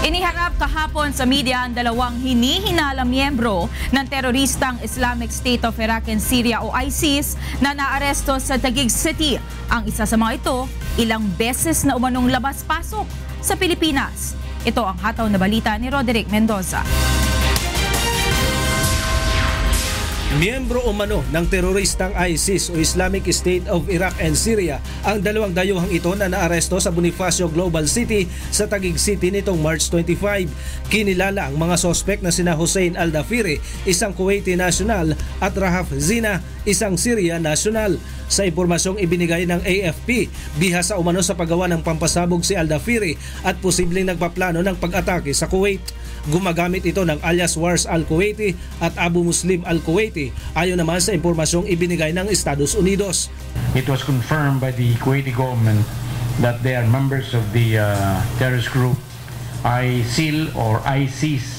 Iniharap kahapon sa media ang dalawang hinihinalang miyembro ng teroristang Islamic State of Iraq and Syria o ISIS na naaresto sa Taguig City. Ang isa sa mga ito, ilang beses na umanong labas-pasok sa Pilipinas. Ito ang hataw na balita ni Roderick Mendoza. Miyembro umano ng teroristang ISIS o Islamic State of Iraq and Syria ang dalawang dayuhang ito na naaresto sa Bonifacio Global City sa Taguig City nitong March 25. Kinilala ang mga sospek na sina Hussein Al-Dafiri, isang Kuwaiti national, at Rahaf Zina, isang Syrian national. Sa impormasyong ibinigay ng AFP, bihasa umano sa paggawa ng pampasabog si Al-Dafiri at posibleng nagpaplano ng pag-atake sa Kuwait. Gumagamit ito ng alias Wars Al-Kuwaiti at Abu Muslim Al-Kuwaiti ayon naman sa impormasyong ibinigay ng Estados Unidos. It was confirmed by the Kuwaiti government that they are members of the terrorist group ISIL or ISIS.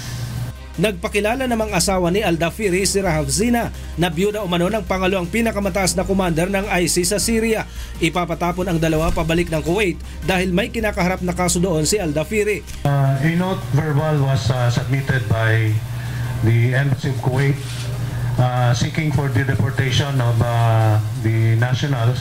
Nagpakilala namang asawa ni Al-Dafiri si Rahaf Zina na byuda umano ng pangalawang pinakamataas na commander ng ISIS sa Syria. Ipapatapon ang dalawa pabalik ng Kuwait dahil may kinakaharap na kaso doon si Al-Dafiri. A note verbal was submitted by the Embassy of Kuwait seeking for the deportation of the nationals.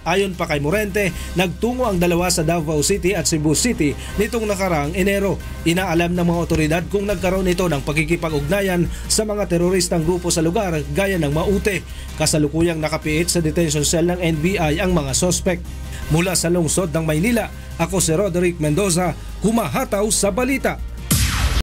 Ayon pa kay Morente, nagtungo ang dalawa sa Davao City at Cebu City nitong nakaraang Enero. Inaalam ng mga otoridad kung nagkaroon ito ng pagkikipag-ugnayan sa mga teroristang grupo sa lugar gaya ng Maute. Kasalukuyang nakapiit sa detention cell ng NBI ang mga sospek. Mula sa lungsod ng Maynila, ako si Roderick Mendoza, humahataw sa balita.